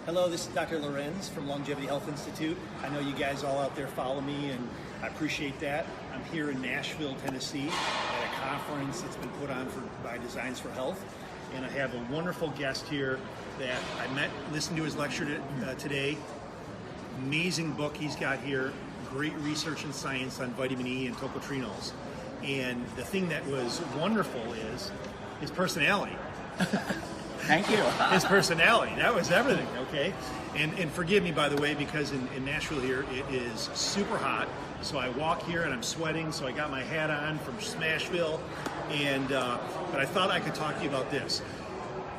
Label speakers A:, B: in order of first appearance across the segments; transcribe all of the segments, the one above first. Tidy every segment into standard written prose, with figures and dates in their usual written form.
A: Hello, this is Dr. Lewerenz from Longevity Health Institute. I know you guys all out there follow me, and I appreciate that. I'm here in Nashville, Tennessee, at a conference that's been put on by Designs for Health, and I have a wonderful guest here that I met, listened to his lecture today. Amazing book he's got here, great research and science on vitamin E and tocotrienols. And the thing that was wonderful is his personality.
B: Thank you.
A: His personality, that was everything, okay? And forgive me, by the way, because in Nashville here, it is super hot. So I walk here and I'm sweating, so I got my hat on from Smashville. And but I thought I could talk to you about this.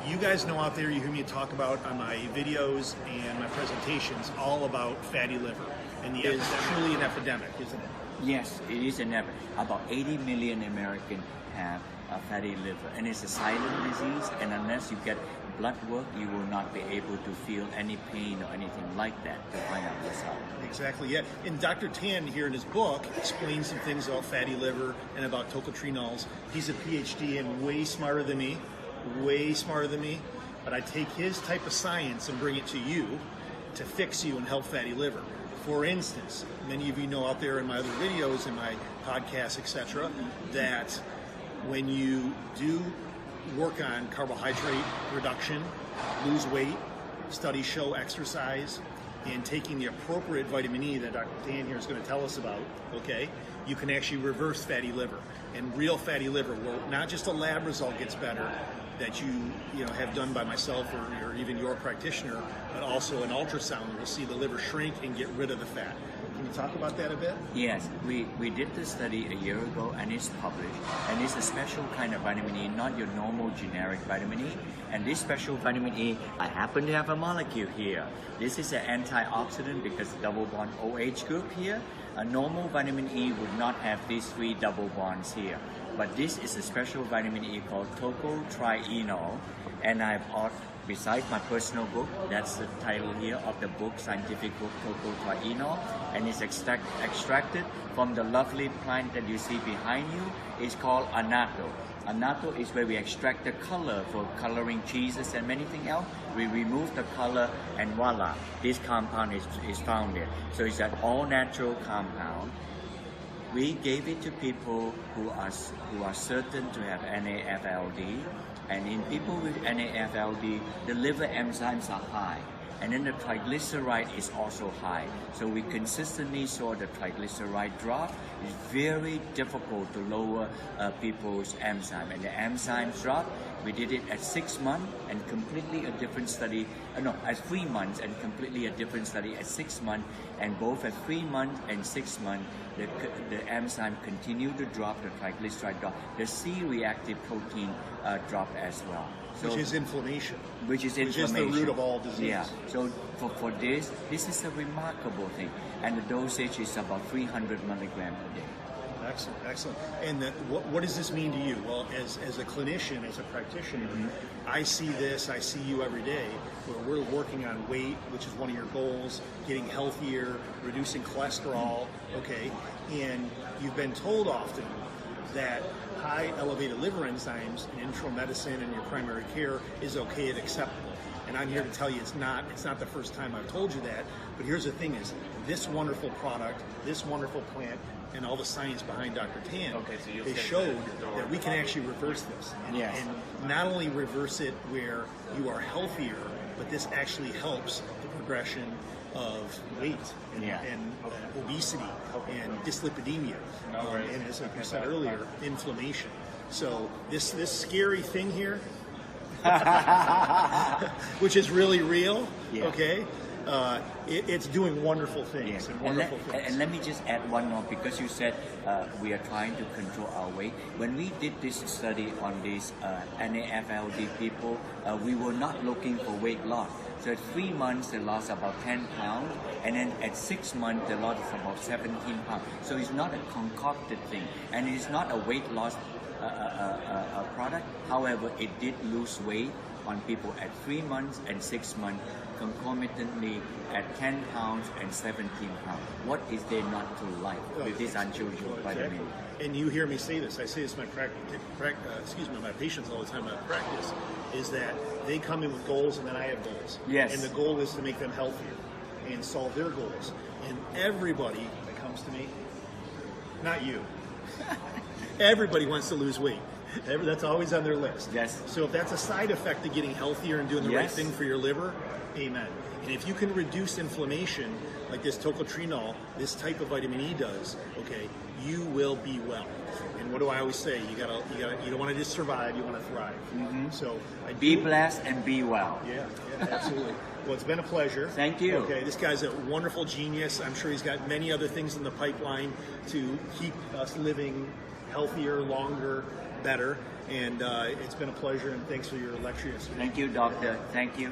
A: You guys know out there, you hear me talk about on my videos and my presentations all about fatty liver. And it is truly an epidemic, isn't it?
B: Yes, it is an epidemic. About 80 million Americans have a fatty liver, and it's a silent disease, and unless you get blood work, you will not be able to feel any pain or anything like that to find out yourself.
A: Exactly, yeah. And Dr. Tan here in his book explains some things about fatty liver and about tocotrienols. He's a PhD and way smarter than me, but I take his type of science and bring it to you to fix you and help fatty liver. For instance, many of you know out there in my other videos, in my podcasts, etc., that when you do work on carbohydrate reduction, lose weight, studies show exercise, and taking the appropriate vitamin E that Dr. Dan here is going to tell us about, okay, you can actually reverse fatty liver. And real fatty liver, where not just a lab result gets better that you have done by myself or even your practitioner, but also an ultrasound will see the liver shrink and get rid of the fat. Can you talk about that a bit?
B: Yes, we did the study a year ago, and it's published, and it's a special kind of vitamin E, not your normal generic vitamin E. And this special vitamin E, I happen to have a molecule here. This is an antioxidant because the double bond OH group here. A normal vitamin E would not have these three double bonds here. But this is a special vitamin E called tocotrienol, and I've besides my personal book, that's the title here of the book, scientific book, tocotrienol, and it's extracted from the lovely plant that you see behind you. It's called annatto. Annatto is where we extract the color for coloring cheeses and many things else. We remove the color and voila, this compound is found there. So it's an all-natural compound. We gave it to people who are certain to have NAFLD, and in people with NAFLD, the liver enzymes are high, and then the triglyceride is also high. So we consistently saw the triglyceride drop. It's very difficult to lower people's enzyme, and the enzymes drop. We did it at 6 months and completely a different study. At 3 months and completely a different study at 6 months, and both at 3 months and 6 months, the enzyme continued to drop, the triglyceride drop, the C-reactive protein dropped as well.
A: So, which is inflammation.
B: Which is the
A: root of all disease.
B: Yeah. So for this is a remarkable thing, and the dosage is about 300 milligrams a day.
A: Excellent, excellent. And what does this mean to you? Well, as a clinician, as a practitioner, I see you every day, where we're working on weight, which is one of your goals, getting healthier, reducing cholesterol, okay? And you've been told often that high elevated liver enzymes in internal medicine and your primary care is okay and acceptable. And I'm here to tell you it's not the first time I've told you that, but here's the thing is, this wonderful product, this wonderful plant, and all the science behind Dr. Tan, they showed that we can actually reverse this. And not only reverse it where you are healthier, but this actually helps the progression of weight and obesity and dyslipidemia, and as I said earlier, inflammation. So this scary thing here, which is really real, okay? It's doing wonderful things.
B: And let me just add one more, because you said we are trying to control our weight. When we did this study on these NAFLD people, we were not looking for weight loss. So at 3 months, they lost about 10 pounds, and then at 6 months, they lost about 17 pounds. So it's not a concocted thing, and it's not a weight loss product. However, it did lose weight on people at 3 months and 6 months, concomitantly at 10 pounds and 17 pounds. What is there not to like with this unusual vitamin?
A: And you hear me say this. I say this to my patients all the time in practice, is that they come in with goals, and then I have goals.
B: Yes.
A: And the goal is to make them healthier and solve their goals. And everybody that comes to me, not you, everybody wants to lose weight. That's always on their list.
B: Yes.
A: So if that's a side effect of getting healthier and doing the right
B: Yes.
A: thing for your liver, amen. And if you can reduce inflammation, like this tocotrienol, this type of vitamin E does, okay, you will be well. And what do I always say? You don't want to just survive, you want to thrive. So
B: Be blessed and be well.
A: Yeah, absolutely. Well, it's been a pleasure.
B: Thank you.
A: Okay, this guy's a wonderful genius. I'm sure he's got many other things in the pipeline to keep us living healthier, longer, better. And it's been a pleasure, and thanks for your lecture yesterday.
B: Thank you, doctor. Thank you.